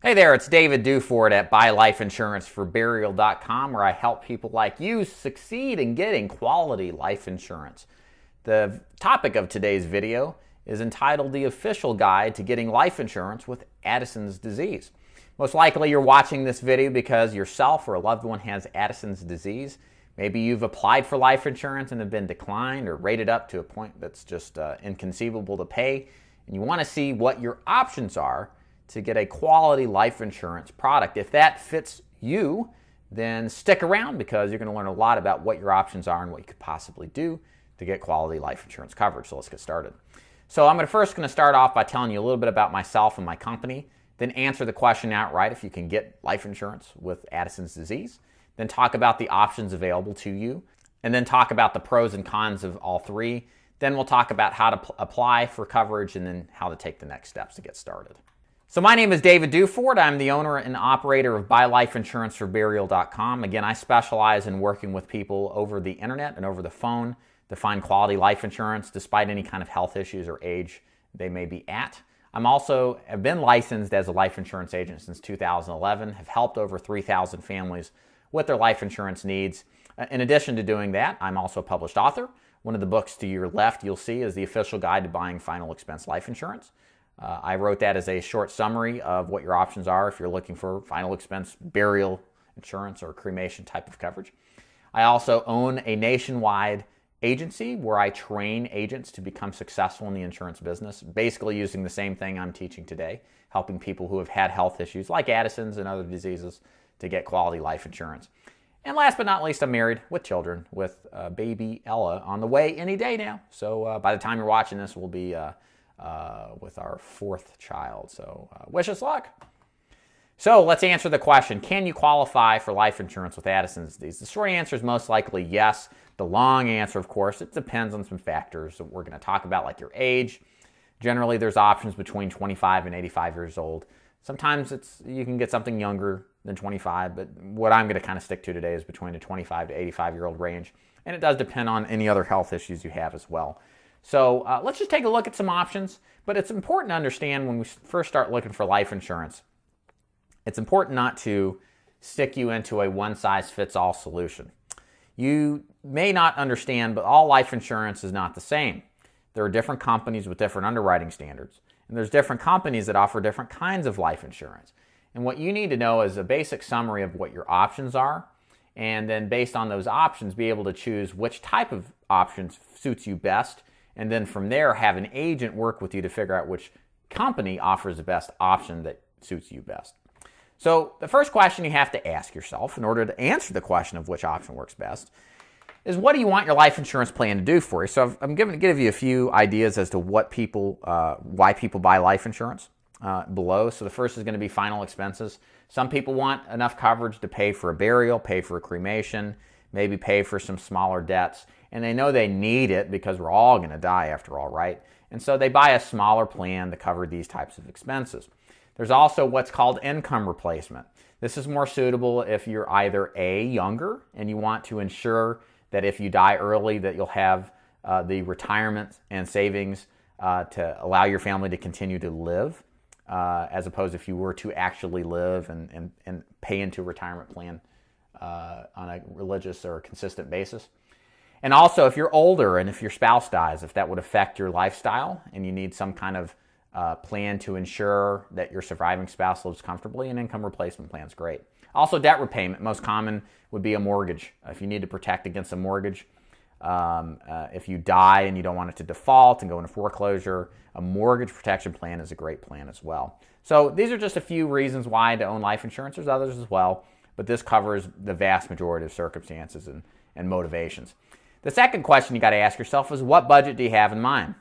Hey there, it's David Duford at buylifeinsuranceforburial.com, where I help people like you succeed in getting quality life insurance. The topic of today's video is entitled The Official Guide to Getting Life Insurance with Addison's Disease. Most likely you're watching this video because yourself or a loved one has Addison's disease. Maybe you've applied for life insurance and have been declined or rated up to a point that's just inconceivable to pay, and you want to see what your options are to get a quality life insurance product. If that fits you, then stick around because you're going to learn a lot about what your options are and what you could possibly do to get quality life insurance coverage. So let's get started. So I'm first going to start off by telling you a little bit about myself and my company, then answer the question outright if you can get life insurance with Addison's disease, then talk about the options available to you, and then talk about the pros and cons of all three. Then we'll talk about how to apply for coverage and then how to take the next steps to get started. So my name is David Duford. I'm the owner and operator of buylifeinsuranceforburial.com. Again, I specialize in working with people over the internet and over the phone to find quality life insurance despite any kind of health issues or age they may be at. I've been licensed as a life insurance agent since 2011, have helped over 3,000 families with their life insurance needs. In addition to doing that, I'm also a published author. One of the books to your left you'll see is The Official Guide to Buying Final Expense Life Insurance. I wrote that as a short summary of what your options are if you're looking for final expense burial insurance or cremation type of coverage. I also own a nationwide agency where I train agents to become successful in the insurance business, basically using the same thing I'm teaching today, helping people who have had health issues like Addison's and other diseases to get quality life insurance. And last but not least, I'm married with children, with baby Ella on the way any day now. So by the time you're watching this, we'll be with our fourth child. So wish us luck. So let's answer the question, can you qualify for life insurance with Addison's disease? The short answer is most likely yes. The long answer, of course, it depends on some factors that we're going to talk about, like your age. Generally, there's options between 25 and 85 years old. Sometimes you can get something younger than 25, but what I'm going to kind of stick to today is between the 25 to 85-year-old range. And it does depend on any other health issues you have as well. So let's just take a look at some options, but it's important to understand when we first start looking for life insurance, it's important not to stick you into a one-size-fits-all solution. You may not understand, but all life insurance is not the same. There are different companies with different underwriting standards, and there's different companies that offer different kinds of life insurance. And what you need to know is a basic summary of what your options are, and then based on those options, be able to choose which type of options suits you best. And then from there, have an agent work with you to figure out which company offers the best option that suits you best. So the first question you have to ask yourself in order to answer the question of which option works best is, what do you want your life insurance plan to do for you? So I'm going to give you a few ideas as to why people buy life insurance below. So the first is going to be final expenses. Some people want enough coverage to pay for a burial, pay for a cremation, maybe pay for some smaller debts. And they know they need it because we're all going to die after all, right? And so they buy a smaller plan to cover these types of expenses. There's also what's called income replacement. This is more suitable if you're either A, younger, and you want to ensure that if you die early that you'll have the retirement and savings to allow your family to continue to live, as opposed if you were to actually live and pay into a retirement plan on a religious or consistent basis. And also, if you're older and if your spouse dies, if that would affect your lifestyle and you need some kind of plan to ensure that your surviving spouse lives comfortably, an income replacement plan is great. Also, debt repayment. Most common would be a mortgage. If you need to protect against a mortgage, if you die and you don't want it to default and go into foreclosure, a mortgage protection plan is a great plan as well. So these are just a few reasons why to own life insurance. There's others as well, but this covers the vast majority of circumstances and motivations. The second question you got to ask yourself is, what budget do you have in mind?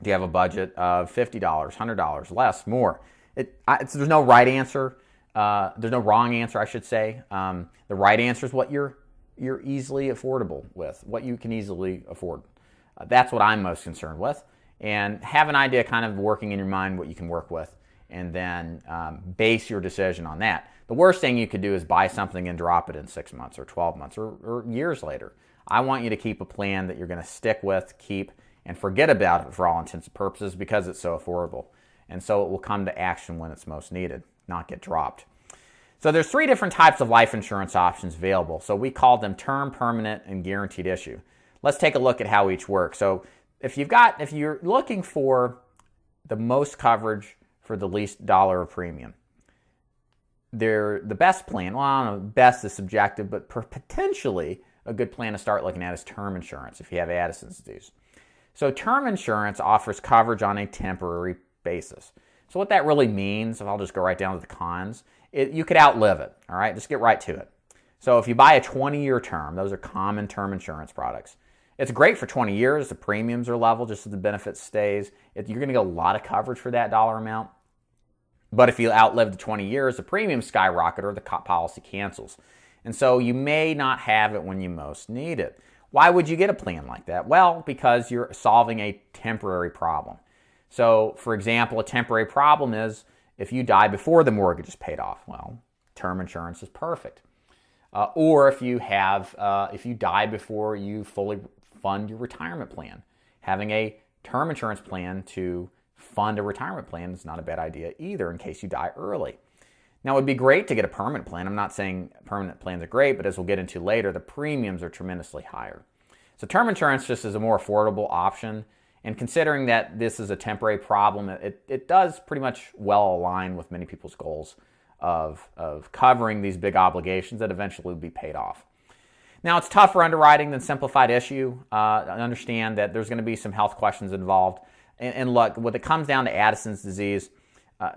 Do you have a budget of $50, $100, less, more? There's no right answer. There's no wrong answer, I should say. The right answer is what you're easily affordable with, what you can easily afford. That's what I'm most concerned with. And have an idea kind of working in your mind what you can work with, and then base your decision on that. The worst thing you could do is buy something and drop it in 6 months or 12 months or years later. I want you to keep a plan that you're going to stick with, keep, and forget about it for all intents and purposes because it's so affordable. And so it will come to action when it's most needed. not get dropped. So there's 3 different types of life insurance options available. So we call them term, permanent, and guaranteed issue. Let's take a look at how each works. So if you're looking for the most coverage for the least dollar of premium, the best plan, well, I don't know, best is subjective, but potentially a good plan to start looking at is term insurance if you have Addison's disease. So term insurance offers coverage on a temporary basis. So what that really means, if I'll just go right down to the cons, you could outlive it, all right? Just get right to it. So if you buy a 20-year term, those are common term insurance products. It's great for 20 years. The premiums are level just as the benefit stays. You're going to get a lot of coverage for that dollar amount. But if you outlive the 20 years, the premiums skyrocket or the policy cancels. And so you may not have it when you most need it. Why would you get a plan like that? Well, because you're solving a temporary problem. So, for example, a temporary problem is if you die before the mortgage is paid off. Well, term insurance is perfect. Or if you die before you fully fund your retirement plan. Having a term insurance plan to fund a retirement plan is not a bad idea either in case you die early. Now, it would be great to get a permanent plan. I'm not saying permanent plans are great, but as we'll get into later, the premiums are tremendously higher. So term insurance just is a more affordable option. And considering that this is a temporary problem, it does pretty much well align with many people's goals of covering these big obligations that eventually will be paid off. Now, it's tougher underwriting than simplified issue. I understand that there's going to be some health questions involved. And look, when it comes down to Addison's disease,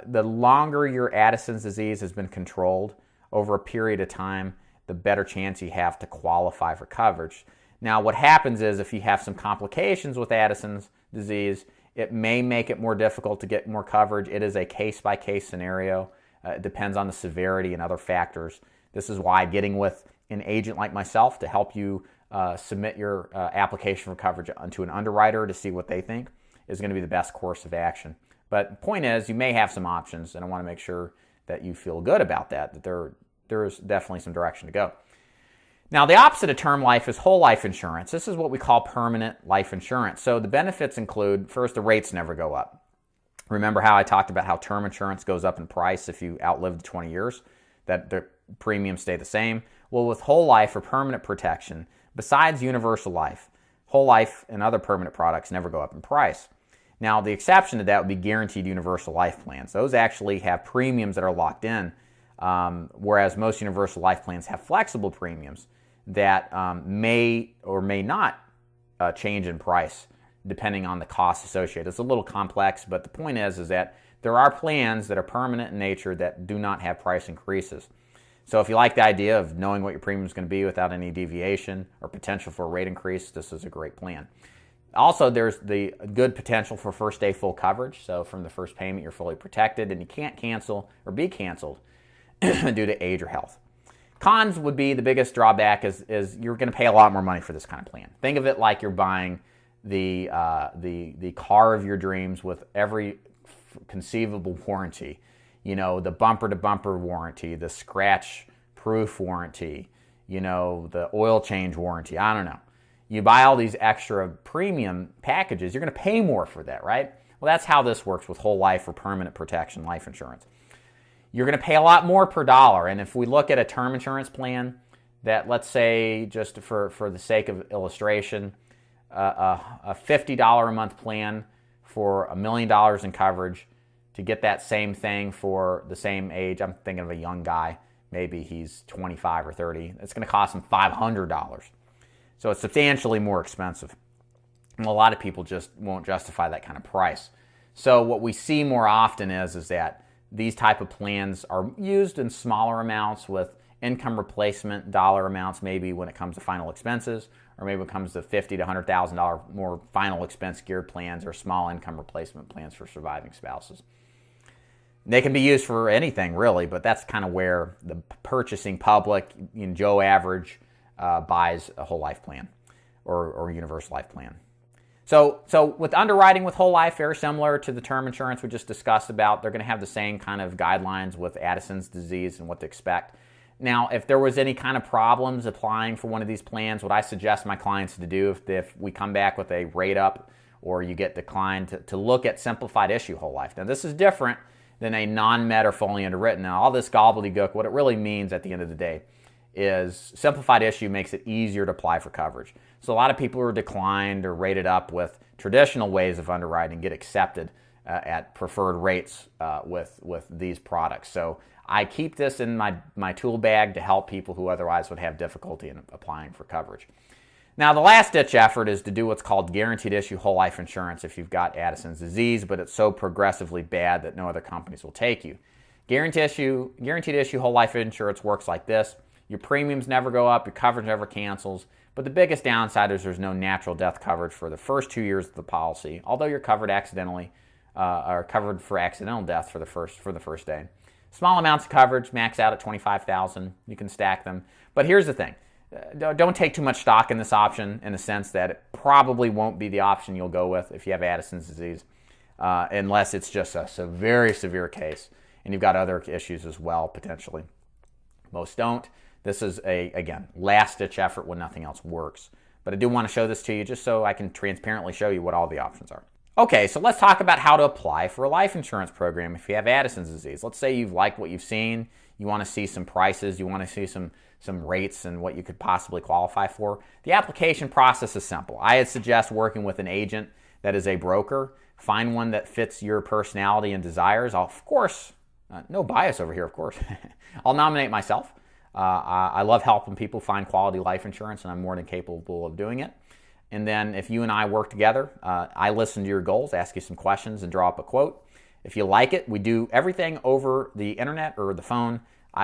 the longer your Addison's disease has been controlled over a period of time, the better chance you have to qualify for coverage. Now, what happens is if you have some complications with Addison's disease, it may make it more difficult to get more coverage. It is a case-by-case scenario. It depends on the severity and other factors. This is why getting with an agent like myself to help you submit your application for coverage onto an underwriter to see what they think is going to be the best course of action. But the point is, you may have some options, and I want to make sure that you feel good about that there's definitely some direction to go. Now, the opposite of term life is whole life insurance. This is what we call permanent life insurance. So the benefits include, first, the rates never go up. Remember how I talked about how term insurance goes up in price if you outlive the 20 years, that the premiums stay the same? Well, with whole life or permanent protection, besides universal life, whole life and other permanent products never go up in price. Now, the exception to that would be guaranteed universal life plans. Those actually have premiums that are locked in, whereas most universal life plans have flexible premiums that may or may not change in price depending on the costs associated. It's a little complex, but the point is that there are plans that are permanent in nature that do not have price increases. So if you like the idea of knowing what your premium is going to be without any deviation or potential for a rate increase, this is a great plan. Also, there's the good potential for first day full coverage. So from the first payment, you're fully protected and you can't cancel or be canceled due to age or health. Cons would be the biggest drawback is you're going to pay a lot more money for this kind of plan. Think of it like you're buying the car of your dreams with every conceivable warranty. You know, the bumper-to-bumper warranty, the scratch-proof warranty, you know, the oil change warranty. I don't know. You buy all these extra premium packages, you're going to pay more for that, right? Well, that's how this works with whole life or permanent protection life insurance. You're going to pay a lot more per dollar. And if we look at a term insurance plan that, let's say, just for the sake of illustration, a $50 a month plan for $1 million in coverage to get that same thing for the same age. I'm thinking of a young guy. Maybe he's 25 or 30. It's going to cost him $500. So it's substantially more expensive. And a lot of people just won't justify that kind of price. So what we see more often is that these type of plans are used in smaller amounts with income replacement dollar amounts, maybe when it comes to final expenses, or maybe when it comes to $50,000 to $100,000 more final expense geared plans or small income replacement plans for surviving spouses. They can be used for anything really, but that's kind of where the purchasing public, Joe Average, buys a whole life plan or universal life plan. So with underwriting with whole life, very similar to the term insurance we just discussed about, they're going to have the same kind of guidelines with Addison's disease and what to expect. Now, if there was any kind of problems applying for one of these plans, what I suggest my clients to do if we come back with a rate up or you get declined, to look at simplified issue whole life. Now, this is different than a non-med or fully underwritten. Now, all this gobbledygook, what it really means at the end of the day is simplified issue makes it easier to apply for coverage. So a lot of people who are declined or rated up with traditional ways of underwriting get accepted at preferred rates with these products. So I keep this in my tool bag to help people who otherwise would have difficulty in applying for coverage. Now, the last-ditch effort is to do what's called guaranteed issue whole life insurance if you've got Addison's disease, but it's so progressively bad that no other companies will take you. Guaranteed issue whole life insurance works like this. Your premiums never go up, your coverage never cancels, but the biggest downside is there's no natural death coverage for the first 2 years of the policy, although you're covered accidentally, or covered for accidental death for the first day. Small amounts of coverage, max out at $25,000. You can stack them. But here's the thing. Don't take too much stock in this option in the sense that it probably won't be the option you'll go with if you have Addison's disease, unless it's just a very severe case and you've got other issues as well, potentially. Most don't. This is again, last-ditch effort when nothing else works. But I do want to show this to you just so I can transparently show you what all the options are. Okay, so let's talk about how to apply for a life insurance program if you have Addison's disease. Let's say you've liked what you've seen, you want to see some prices, you want to see some rates and what you could possibly qualify for. The application process is simple. I'd suggest working with an agent that is a broker. Find one that fits your personality and desires. Of course, no bias over here, of course. I'll nominate myself. I love helping people find quality life insurance, and I'm more than capable of doing it. And then if you and I work together, I listen to your goals, ask you some questions, and draw up a quote. If you like it, we do everything over the internet or the phone.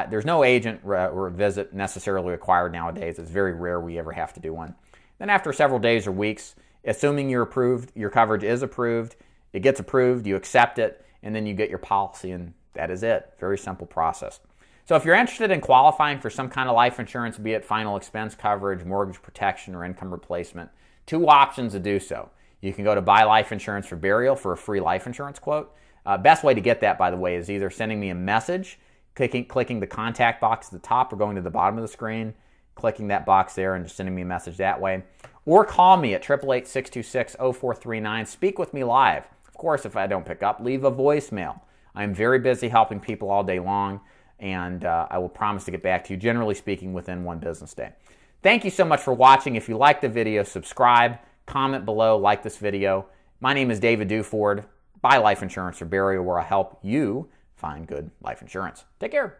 There's no agent or visit necessarily required nowadays. It's very rare we ever have to do one. Then after several days or weeks, assuming you're approved, your coverage is approved, it gets approved, you accept it, and then you get your policy, and that is it. Very simple process. So if you're interested in qualifying for some kind of life insurance, be it final expense coverage, mortgage protection, or income replacement, two options to do so. You can go to Buy Life Insurance for Burial for a free life insurance quote. Best way to get that, by the way, is either sending me a message, clicking the contact box at the top, or going to the bottom of the screen, clicking that box there and just sending me a message that way. Or call me at 888-626-0439. Speak with me live. Of course, if I don't pick up, leave a voicemail. I'm very busy helping people all day long, and I will promise to get back to you, generally speaking, within one business day. Thank you so much for watching. If you liked the video, subscribe, comment below, like this video. My name is David Duford. Buy Life Insurance for Burial, where I help you find good life insurance. Take care.